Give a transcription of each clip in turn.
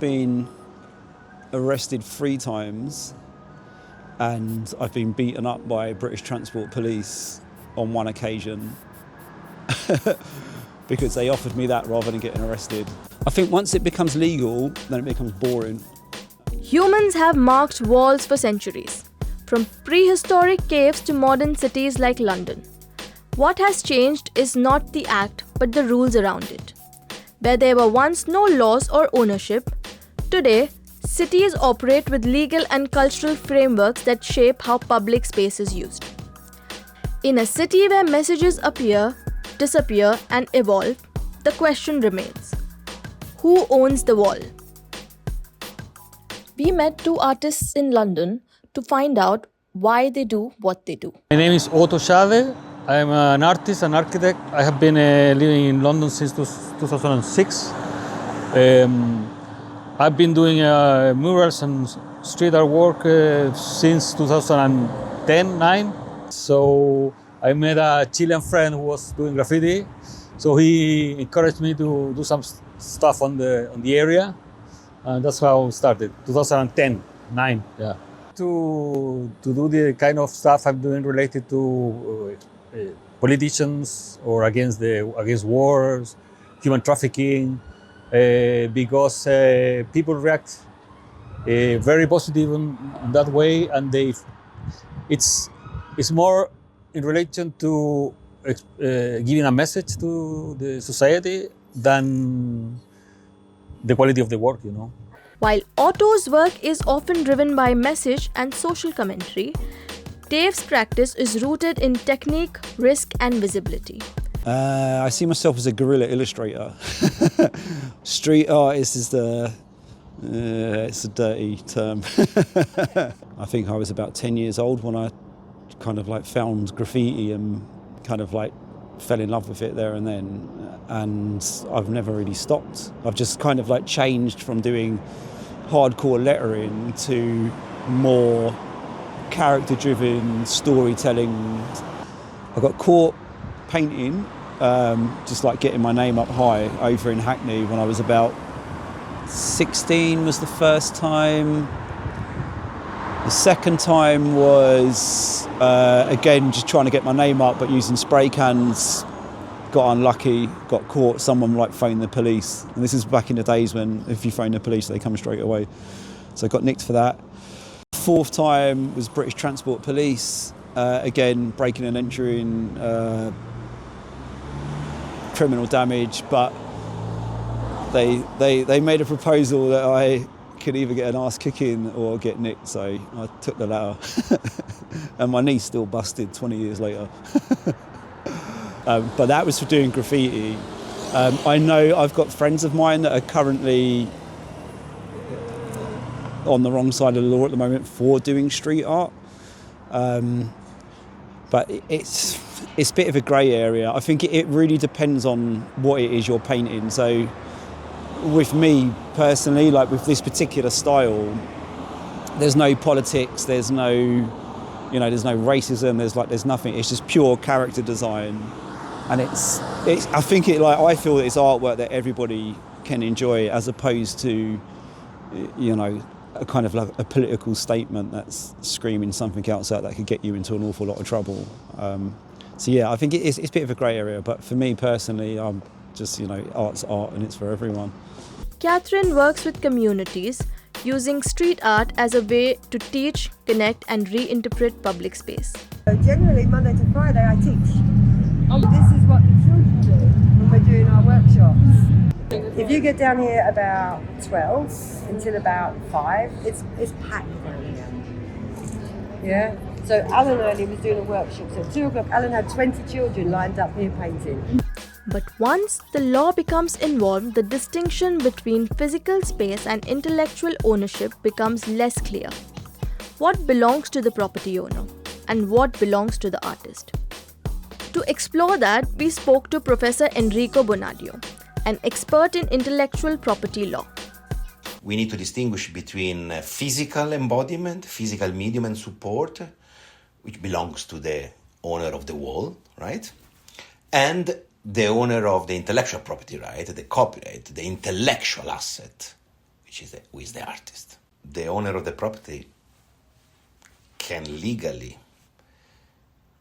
Been arrested 3 times and I've been beaten up by British Transport Police on 1 occasion because they offered me that rather than getting arrested. I think once it becomes legal, then it becomes boring. Humans have marked walls for centuries, from prehistoric caves to modern cities like London. What has changed is not the act, but the rules around it. Where there were once no laws or ownership, today, cities operate with legal and cultural frameworks that shape how public space is used. In a city where messages appear, disappear, and evolve, the question remains: who owns the wall? We met 2 artists in London to find out why they do what they do. My name is Otto Chave. I am an artist, an architect. I have been living in London since 2006. I've been doing murals and street art work since 2010-9. So I met a Chilean friend who was doing graffiti. So he encouraged me to do some stuff on the area, and that's how it started. 2010-9, yeah. To do the kind of stuff I'm doing related to politicians or against wars, human trafficking, because people react very positive in that way, and it's more in relation to giving a message to the society than the quality of the work, you know. While Otto's work is often driven by message and social commentary, Dave's practice is rooted in technique, risk, and visibility. I see myself as a guerrilla illustrator. Street artist is it's a dirty term. I think I was about 10 years old when I kind of like found graffiti and kind of like fell in love with it there and then. And I've never really stopped. I've just kind of like changed from doing hardcore lettering to more character-driven storytelling. I got caught painting, just like getting my name up high over in Hackney when I was about 16 was the first time. The second time was, again, just trying to get my name up but using spray cans. Got unlucky, got caught, someone like phoned the police. And this is back in the days when if you phone the police, they come straight away. So I got nicked for that. Fourth time was British Transport Police, again breaking and entering, criminal damage, but they made a proposal that I could either get an ass kicking or get nicked, so I took the latter. And my knee's still busted 20 years later. But that was for doing graffiti. I know I've got friends of mine that are currently on the wrong side of the law at the moment for doing street art. But it's a bit of a grey area. I think it really depends on what it is you're painting. So with me personally, like with this particular style, there's no politics, there's no racism, there's nothing. It's just pure character design. And I feel that it's artwork that everybody can enjoy, as opposed to, a kind of like a political statement that's screaming something else out that could get you into an awful lot of trouble. So yeah, I think it's a bit of a grey area, but for me personally, I'm just, art's art and it's for everyone. Catherine works with communities, using street art as a way to teach, connect, and reinterpret public space. Generally, Monday to Friday, I teach. This is what the children do when we're doing our workshops. If you get down here about 12 until about 5, it's packed down here. Yeah? So Alan earlier was doing a workshop. So at 2 o'clock, Alan had 20 children lined up here painting. But once the law becomes involved, the distinction between physical space and intellectual ownership becomes less clear. What belongs to the property owner and what belongs to the artist? To explore that, we spoke to Professor Enrico Bonadio, an expert in intellectual property law. We need to distinguish between physical embodiment, physical medium and support, which belongs to the owner of the wall, right? And the owner of the intellectual property right, the copyright, the intellectual asset, who is the artist. The owner of the property can legally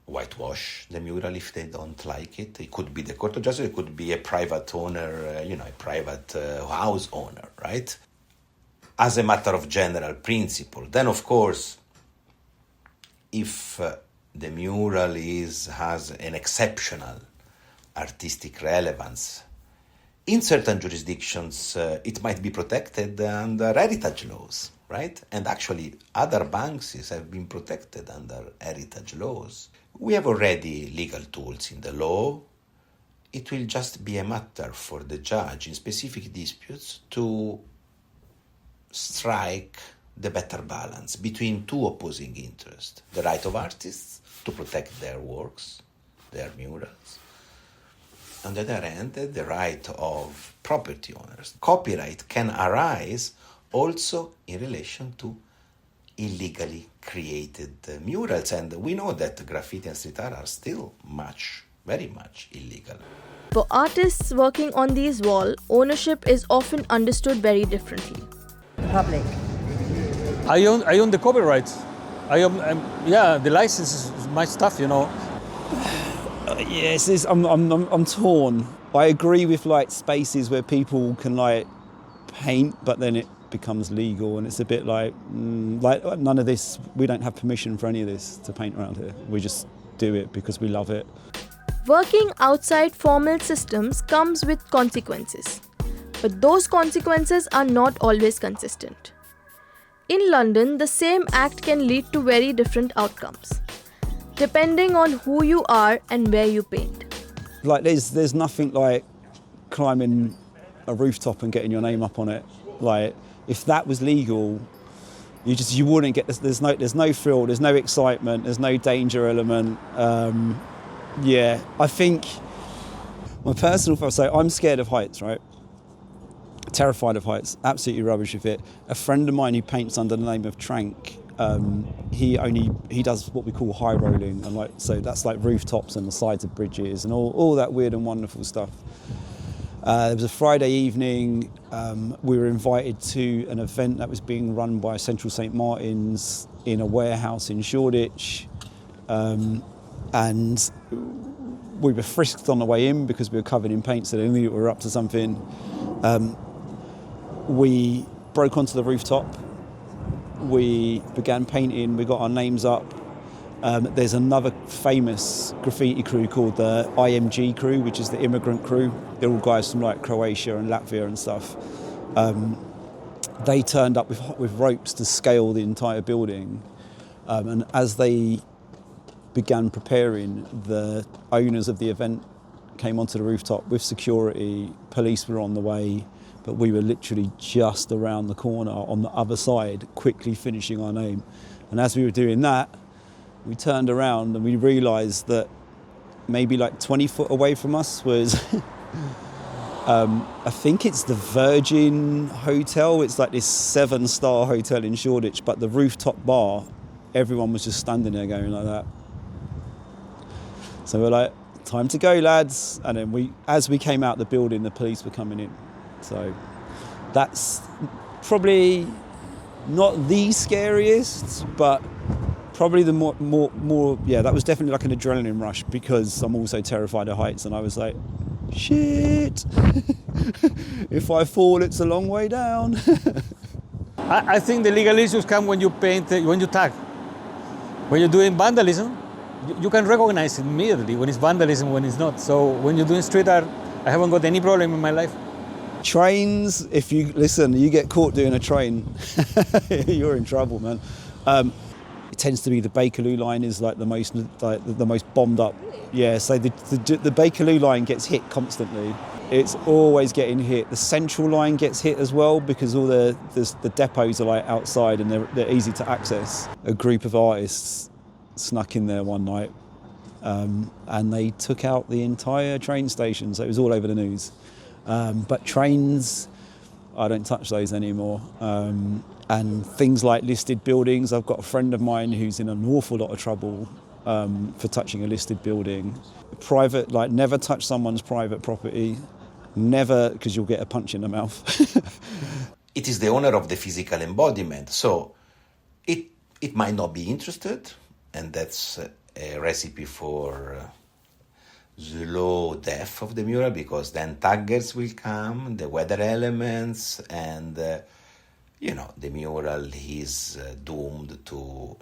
whitewash the mural if they don't like it. It could be the court of justice, it could be a private owner, a private house owner, right? As a matter of general principle. Then, of course, if the mural has an exceptional artistic relevance, in certain jurisdictions, it might be protected under heritage laws, right? And actually, other Banksys have been protected under heritage laws. We have already legal tools in the law. It will just be a matter for the judge in specific disputes to strike the better balance between two opposing interests: the right of artists to protect their works, their murals, on the other hand, the right of property owners. Copyright can arise also in relation to illegally created murals, and we know that graffiti and street art are still very much illegal. For artists working on these walls, ownership is often understood very differently. The public. I own the copyrights. The license is my stuff, Yes, I'm torn. I agree with like spaces where people can like paint, but then it becomes legal, and it's a bit like none of this. We don't have permission for any of this to paint around here. We just do it because we love it. Working outside formal systems comes with consequences, but those consequences are not always consistent. In London, the same act can lead to very different outcomes, depending on who you are and where you paint. Like there's nothing like climbing a rooftop and getting your name up on it. Like if that was legal, you wouldn't get this. There's no thrill, there's no excitement, there's no danger element. I think my personal thought. So I'm scared of heights, right? Terrified of heights, absolutely rubbish with it. A friend of mine who paints under the name of Trank, he does what we call high rolling, and so that's like rooftops and the sides of bridges and all that weird and wonderful stuff. It was a Friday evening. We were invited to an event that was being run by Central St Martin's in a warehouse in Shoreditch, and we were frisked on the way in because we were covered in paint, so they knew we were up to something. We broke onto the rooftop. We began painting. We got our names up. There's another famous graffiti crew called the IMG crew, which is the immigrant crew. They're all guys from like Croatia and Latvia and stuff. They turned up with ropes to scale the entire building. And as they began preparing, the owners of the event came onto the rooftop with security. Police were on the way, but we were literally just around the corner on the other side, quickly finishing our name. And as we were doing that, we turned around and we realised that maybe like 20 foot away from us was, I think it's the Virgin Hotel. It's like this 7-star hotel in Shoreditch, but the rooftop bar, everyone was just standing there going like that. So we're like, time to go, lads. And then as we came out the building, the police were coming in. So that's probably not the scariest, but probably the more that was definitely like an adrenaline rush, because I'm also terrified of heights, and I was like, shit, if I fall, it's a long way down. I think the legal issues come when you paint, when you tag. When you're doing vandalism, you can recognize it immediately when it's vandalism, when it's not. So when you're doing street art, I haven't got any problem in my life. Trains, if you get caught doing a train, you're in trouble, man. It tends to be the Bakerloo line is like the most bombed up. Yeah, so the Bakerloo line gets hit constantly. It's always getting hit. The Central line gets hit as well because all the depots are like outside and they're easy to access. A group of artists snuck in there one night and they took out the entire train station, so it was all over the news. But trains, I don't touch those anymore. And things like listed buildings, I've got a friend of mine who's in an awful lot of trouble for touching a listed building. Private, like never touch someone's private property, never, because you'll get a punch in the mouth. it is the owner of the physical embodiment. So it might not be interested, and that's a recipe for slow death of the mural, because then taggers will come, the weather elements, and the mural is doomed to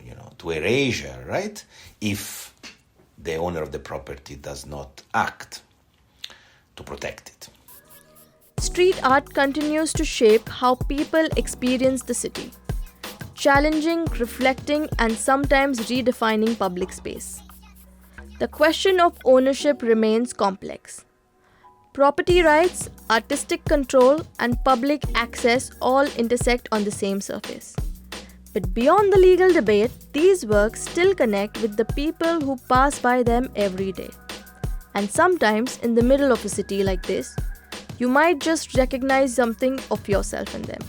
erasure, right? If the owner of the property does not act to protect it. Street art continues to shape how people experience the city, challenging, reflecting, and sometimes redefining public space. The question of ownership remains complex. Property rights, artistic control, and public access all intersect on the same surface. But beyond the legal debate, these works still connect with the people who pass by them every day. And sometimes, in the middle of a city like this, you might just recognize something of yourself in them.